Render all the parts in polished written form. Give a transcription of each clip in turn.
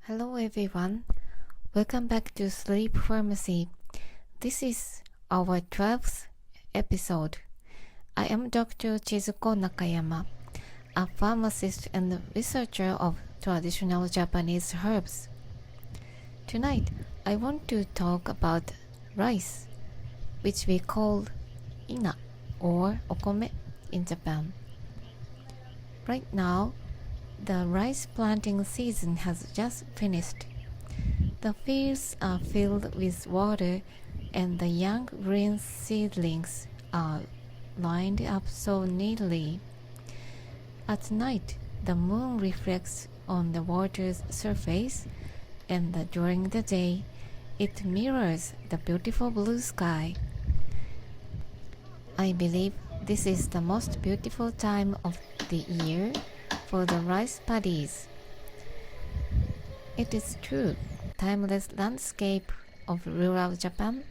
Hello everyone, welcome back to Sleep Pharmacy. This is our 12th episode. I am Dr. Chizuko Nakayama, a pharmacist and researcher of traditional Japanese herbs. Tonight, I want to talk about rice, which we call ina or okome in Japan. Right now, the rice planting season has just finished. The fields are filled with water and the young green seedlings are lined up so neatly. At night, the moon reflects on the water's surface and during the day, it mirrors the beautiful blue sky. I believe this is the most beautiful time of the year for the rice paddies. It is true, timeless landscape of rural Japan,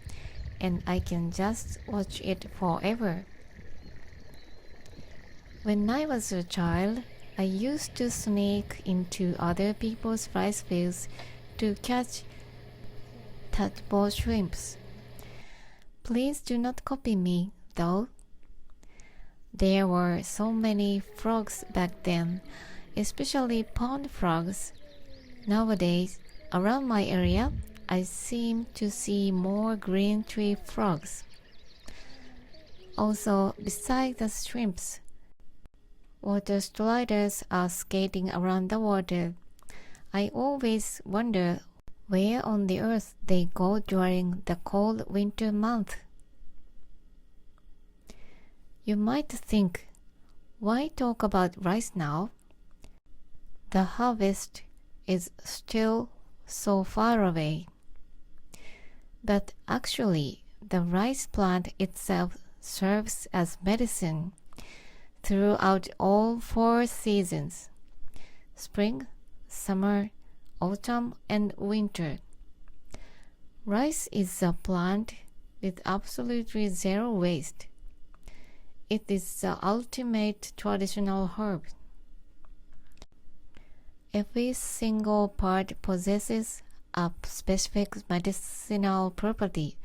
and I can just watch it forever. When I was a child, I used to sneak into other people's rice fields to catch tadpole shrimps. Please do not copy me, though. There were so many frogs back then, especially pond frogs. Nowadays, around my area, I seem to see more green tree frogs. Also, beside the shrimps, water striders are skating around the water. I always wonder where on the earth they go during the cold winter month. You might think, why talk about rice now? The harvest is still so far away. But actually, the rice plant itself serves as medicine throughout all 4 seasons: spring, summer, autumn, and winter. Rice is a plant with absolutely zero waste. It is the ultimate traditional herb. Every single part possesses a specific medicinal property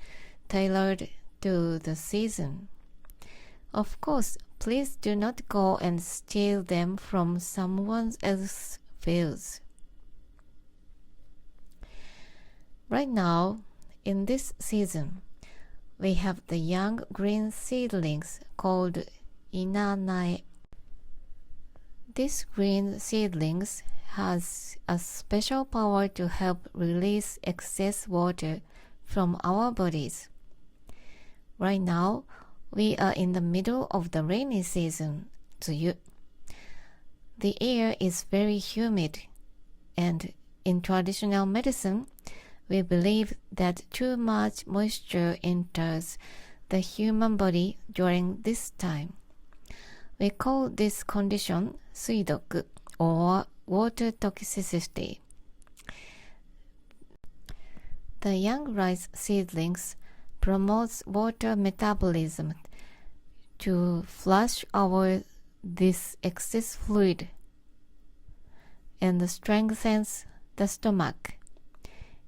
tailored to the season. Of course, please do not go and steal them from someone else's fields. Right now, in this season, we have the young green seedlings called inanae. This green seedlings has a special power to help release excess water from our bodies. Right now, we are in the middle of the rainy season, 梅雨. The air is very humid, and in traditional medicine, we believe that too much moisture enters the human body during this time. We call this condition 水毒 or water toxicity. The young rice seedlings promotes water metabolism to flush out this excess fluid and strengthens the stomach.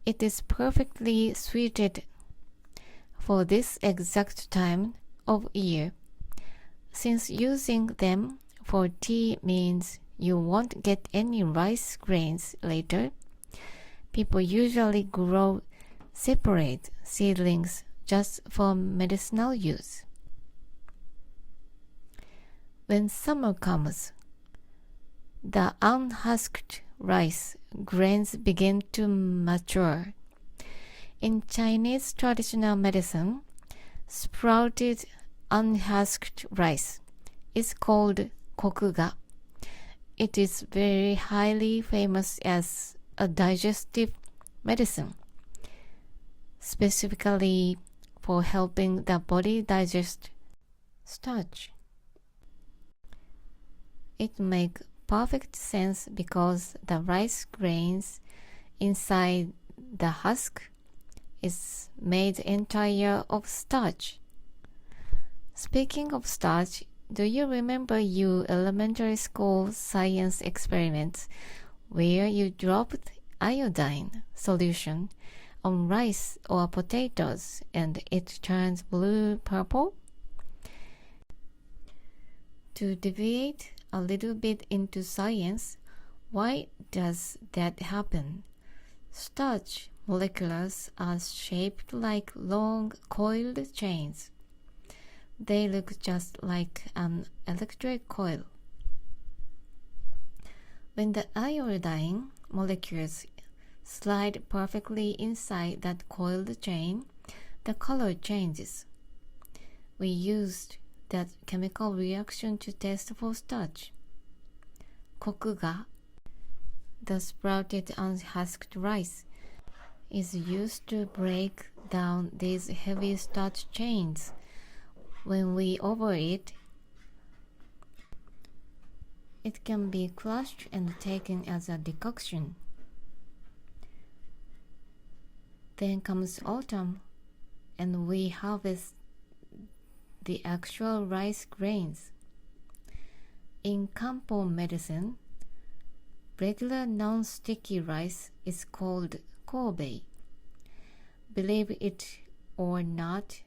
It is perfectly suited for this exact time of year, since using them for tea means you won't get any rice grains later. People usually grow separate seedlings just for medicinal use. When summer comes, the unhusked rice grains begin to mature. In Chinese traditional medicine, sprouted unhusked rice is called kokuga. It is very highly famous as a digestive medicine, specifically for helping the body digest starch. It makes perfect sense because the rice grains inside the husk is made entire of starch. Speaking of starch, do you remember your elementary school science experiments where you dropped iodine solution on rice or potatoes and it turns blue-purple? To deviate a little bit into science, why does that happen? Starch molecules are shaped like long coiled chains. They look just like an electric coil. When the iodine molecules slide perfectly inside that coiled chain, the color changes. We used that chemical reaction to test for starch. Kokuga, the sprouted unhusked rice, is used to break down these heavy starch chains. When we overeat, it can be crushed and taken as a decoction. Then comes autumn, and we harvest the actual rice grains. In Kampo medicine, regular non-sticky rice is called Kobe. Believe it or not,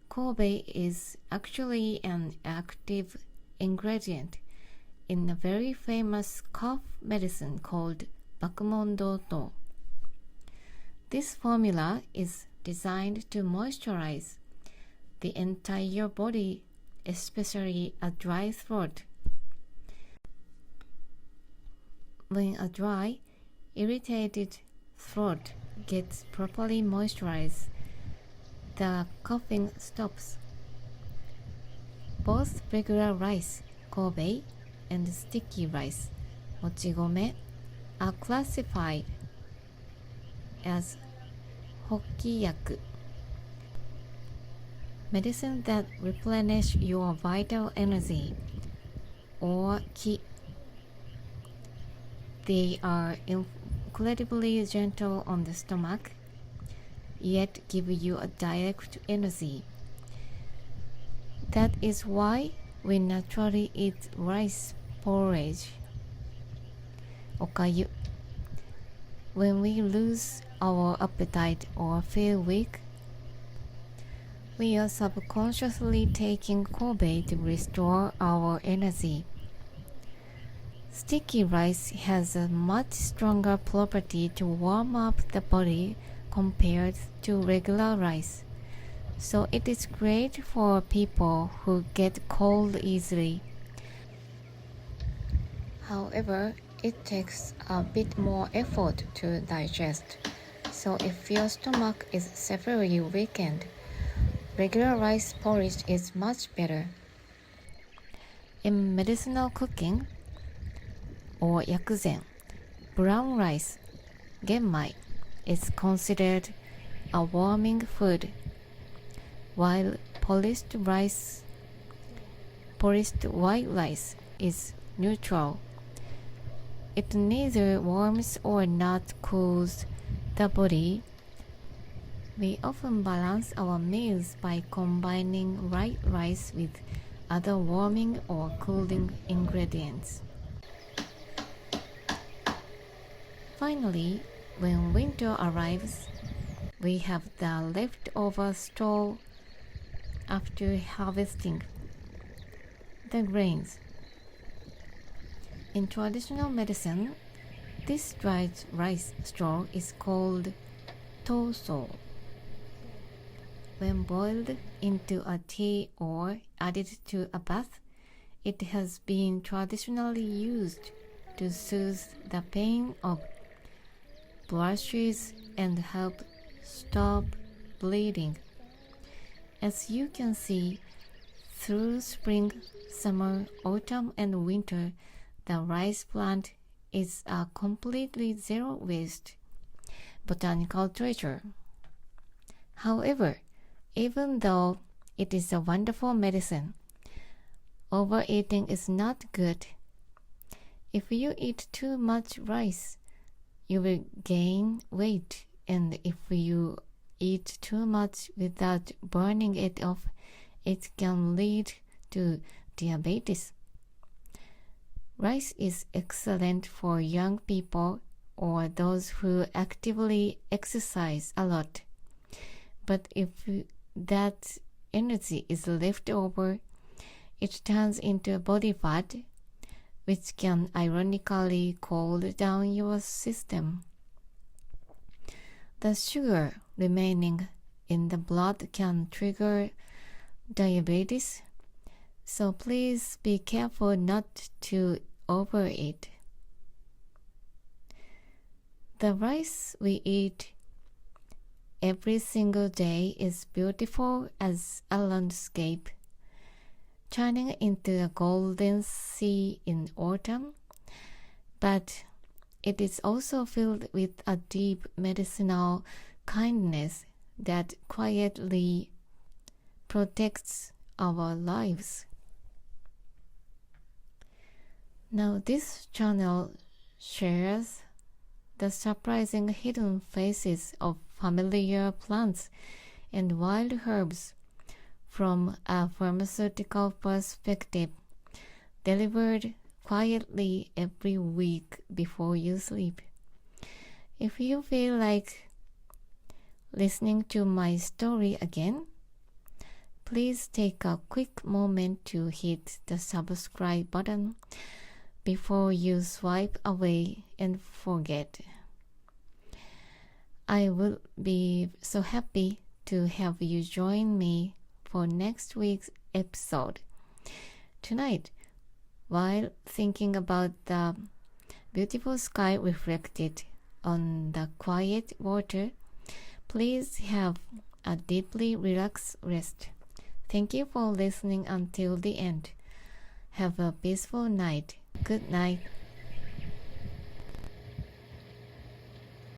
Kobe is actually an active ingredient in a very famous cough medicine called Bakumondoto. This formula is designed to moisturize the entire body, especially a dry throat. When a dry, irritated throat gets properly moisturized, the coughing stops. Both regular rice, Kobe, and sticky rice, mochigome, are classified as hokkiyaku, medicine that replenish your vital energy, or ki. They are incredibly gentle on the stomach, yet give you a direct energy. That is why we naturally eat rice porridge, okayu. When we lose our appetite or feel weak, we are subconsciously taking Kobe to restore our energy. Sticky rice has a much stronger property to warm up the body compared to regular rice, so it is great for people who get cold easily. However, it takes a bit more effort to digest, so if your stomach is severely weakened, regular rice porridge is much better. In medicinal cooking, or yakuzen, brown rice, genmai, is considered a warming food, while polished white rice is neutral. It neither warms or not cools the body. We often balance our meals by combining white rice with other warming or cooling ingredients. Finally, when winter arrives, we have the leftover straw after harvesting the grains. In traditional medicine, this dried rice straw is called toso. When boiled into a tea or added to a bath, it has been traditionally used to soothe the pain of blushes and help stop bleeding. As you can see, through spring, summer, autumn, and winter, the rice plant is a completely zero-waste botanical treasure. However, even though it is a wonderful medicine, overeating is not good. If you eat too much rice, you will gain weight, and if you eat too much without burning it off, it can lead to diabetes. Rice is excellent for young people or those who actively exercise a lot. But if that energy is left over, it turns into body fat, which can ironically cool down your system. The sugar remaining in the blood can trigger diabetes, so please be careful not to overeat. The rice we eat every single day is beautiful as a landscape, turning into a golden sea in autumn, but it is also filled with a deep medicinal kindness that quietly protects our lives. Now this channel shares the surprising hidden faces of familiar plants and wild herbs from a pharmaceutical perspective, delivered quietly every week before you sleep. If you feel like listening to my story again, please take a quick moment to hit the subscribe button before you swipe away and forget. I will be so happy to have you join me for next week's episode. Tonight, while thinking about the beautiful sky reflected on the quiet water, please have a deeply relaxed rest. Thank you for listening until the end. Have a peaceful night. Good night.